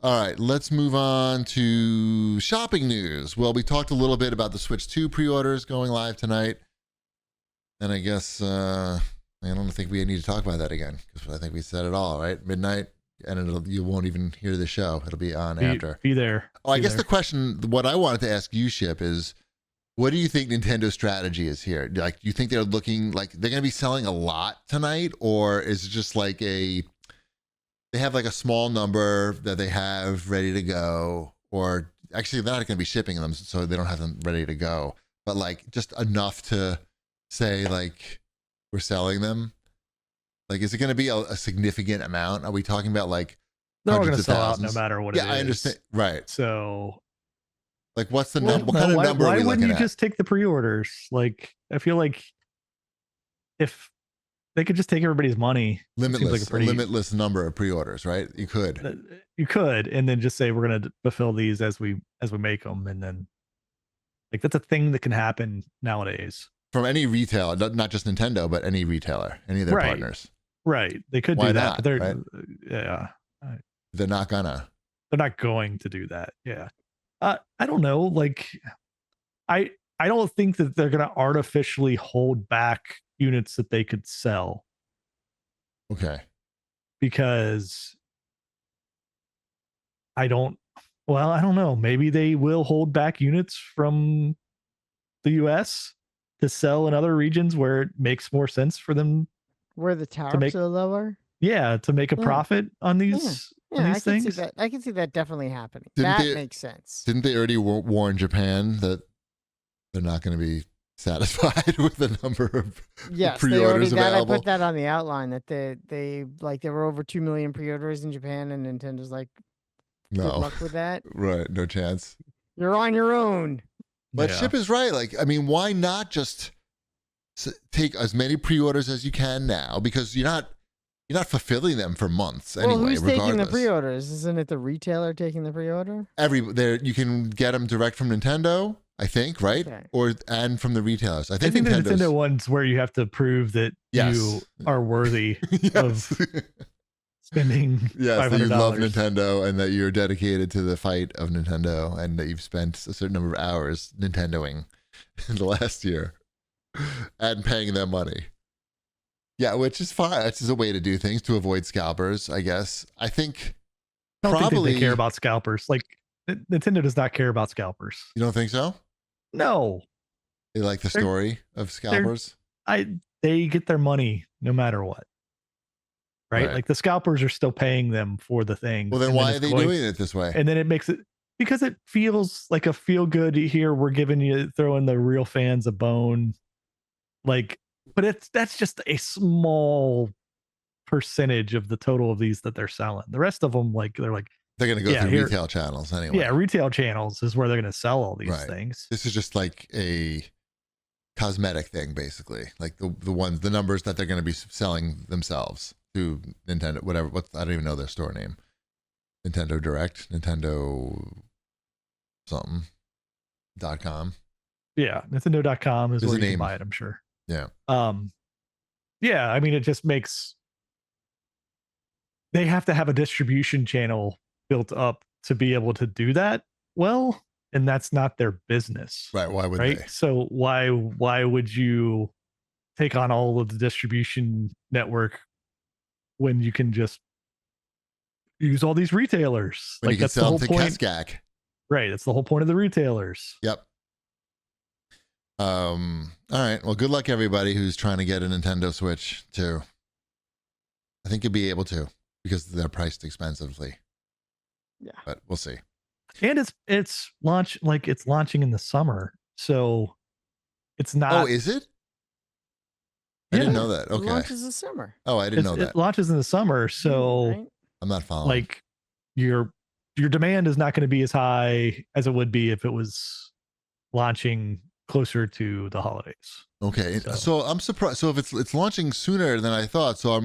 All right, let's move on to shopping news. Well, we talked a little bit about the Switch 2 pre-orders going live tonight. And I guess I don't think we need to talk about that again because I think we said it all, right? Midnight, and you won't even hear the show. It'll be on after. Be there. Oh, I guess the question, what I wanted to ask you, Ship, is what do you think Nintendo's strategy is here? Like, do you think they're looking like they're going to be selling a lot tonight, or is it just like they have like a small number that they have ready to go, or actually they're not going to be shipping them, so they don't have them ready to go, but like just enough to say like we're selling them? Like, is it going to be a significant amount? Are we talking about like they're all going to sell out no matter what it is? Yeah, I understand. Right. So, like, what's the number? What kind of number are we looking at? Why wouldn't you just take the pre-orders? Like, I feel like if they could just take everybody's money, limitless number of pre-orders, right? You could, and then just say we're going to fulfill these as we make them, and then like that's a thing that can happen nowadays from any retailer, not just Nintendo, but any retailer, any of their partners. Right. They could do that. But they're they're not going to do that. Yeah. I don't know. Like, I don't think that they're going to artificially hold back units that they could sell. Okay. Because I don't know. Maybe they will hold back units from the US to sell in other regions where it makes more sense for them. Where the tariffs are lower? Yeah, to make a profit on these, things. See that. I can see that definitely happening. That makes sense. Didn't they already warn Japan that they're not going to be satisfied with the number of pre-orders available? I put that on the outline that they there were over 2 million pre-orders in Japan, and Nintendo's like, no, good luck with that. Right, no chance. You're on your own. But Ship is right. Like, I mean, why not just take as many pre-orders as you can now? Because you're not fulfilling them for months anyway. Well, who's regardless. taking the pre-orders? Isn't it the retailer taking the pre-order? You can get them direct from Nintendo, I think, right? Okay. And from the retailers. I think the Nintendo ones where you have to prove that you are worthy of spending $500. That you love Nintendo and that you're dedicated to the fight of Nintendo and that you've spent a certain number of hours Nintendoing in the last year and paying them money. Yeah, which is fine. It's just a way to do things to avoid scalpers, I guess. I think I don't think they care about scalpers. Like, Nintendo does not care about scalpers. You don't think so? No. They like the story of scalpers? They get their money no matter what. Right? Like, the scalpers are still paying them for the thing. Well, then why are they doing it this way? And then it makes it, because it feels like a feel good here. We're throwing the real fans a bone. Like, but that's just a small percentage of the total of these that they're selling. The rest of them, they're going to go through retail channels anyway. Yeah, retail channels is where they're going to sell all these things. This is just like a cosmetic thing, basically. Like the numbers that they're going to be selling themselves to Nintendo, whatever. I don't even know their store name. Nintendo Direct, Nintendo something.com. Yeah, Nintendo.com is where you can buy it, I'm sure. Yeah. Yeah, I mean, it just makes, they have to have a distribution channel built up to be able to do that well, and that's not their business. Right. Why would they? So why would you take on all of the distribution network when you can just use all these retailers? When you can sell them to CAGcast. Right. That's the whole point of the retailers. Yep. All right. Well, good luck everybody who's trying to get a Nintendo Switch too. I think you'll be able to because they're priced expensively. Yeah. But we'll see. And it's launching in the summer. So it's not. Oh, is it? I didn't know that. Okay. It launches this summer. Oh, I didn't know that. It launches in the summer. So I'm not following. Like your demand is not going to be as high as it would be if it was launching closer to the holidays. Okay. So I'm surprised. So if it's launching sooner than I thought, so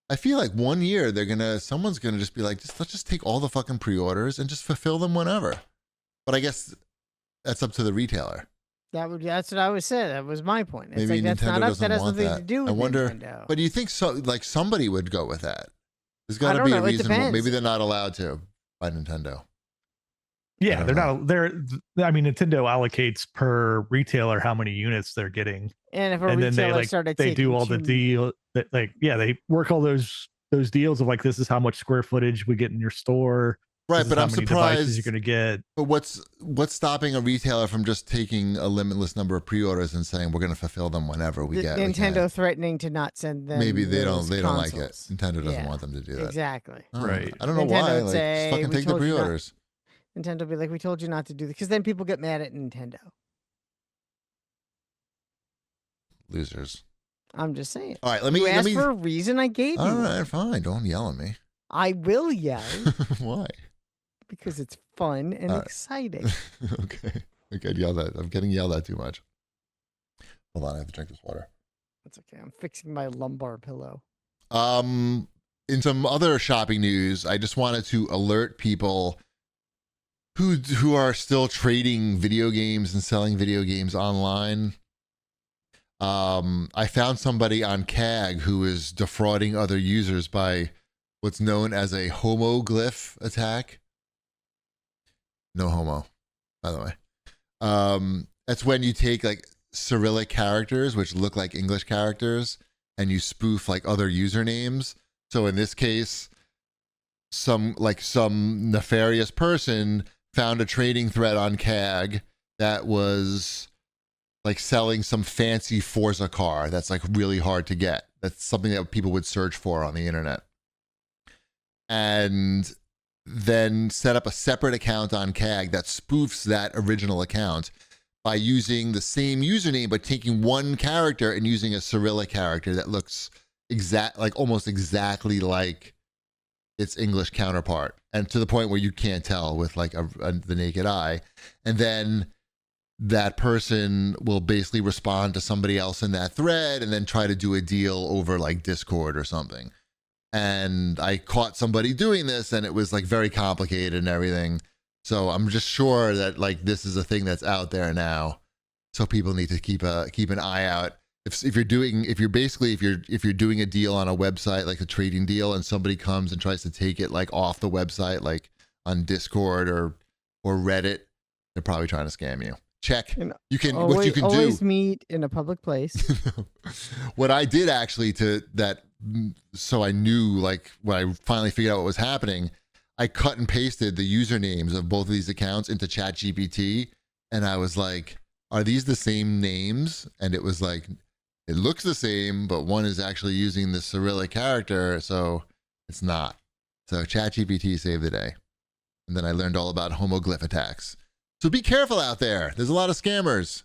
I feel like 1 year someone's gonna just be like, let's just take all the fucking pre-orders and just fulfill them whenever. But I guess that's up to the retailer. That's what I was saying. That was my point. It's Maybe that's Nintendo not doesn't that has want nothing that. to do with I wonder, Nintendo. But do you think somebody would go with that? There's got to be a reason. Maybe they're not allowed to. by Nintendo. Yeah, they're don't not. I mean, Nintendo allocates per retailer how many units they're getting, And if a and then retailer they started they taking do all the deal. They work all those deals of like, this is how much square footage we get in your store. Right, This is but how I'm many devices you're surprised. going to get. But what's stopping a retailer from just taking a limitless number of pre-orders and saying we're going to fulfill them whenever we get Nintendo threatening to not send them. Maybe they those don't like it. consoles. Nintendo doesn't Yeah, want them to do that. Exactly. Right. I don't know Nintendo why. would Like, say, just fucking "We take the told you not-" pre-orders. Nintendo would be like, we told you not to do this, because then people get mad at Nintendo. Losers. I'm just saying. All right, You asked for a reason, I gave you. All one. right, fine. Don't yell at me. I will yell Why? because it's fun and All right. exciting. Okay. I get yelled at. I'm getting yelled at too much. Hold on, I have to drink this water. That's okay. I'm fixing my lumbar pillow. In some other shopping news, I just wanted to alert people who are still trading video games and selling video games online. I found somebody on CAG who is defrauding other users by what's known as a homoglyph attack. No homo, by the way. That's when you take like Cyrillic characters, which look like English characters, and you spoof like other usernames. So in this case, some nefarious person found a trading thread on CAG that was like selling some fancy Forza car that's like really hard to get. That's something that people would search for on the internet. And then set up a separate account on CAG that spoofs that original account by using the same username, but taking one character and using a Cyrillic character that looks almost exactly like its English counterpart, and to the point where you can't tell with like the naked eye. And then that person will basically respond to somebody else in that thread and then try to do a deal over like Discord or something. And I caught somebody doing this, and it was like very complicated and everything. So I'm just sure that like this is a thing that's out there now. So people need to keep an eye out. If you're doing a deal on a website, like a trading deal, and somebody comes and tries to take it like off the website, like on Discord or Reddit, they're probably trying to scam you. Check. You can always meet in a public place. What I did actually so I knew, like when I finally figured out what was happening, I cut and pasted the usernames of both of these accounts into ChatGPT, and I was like, are these the same names? And it was like, it looks the same, but one is actually using the Cyrillic character, so it's not. So ChatGPT saved the day. And then I learned all about homoglyph attacks. So be careful out there. There's a lot of scammers.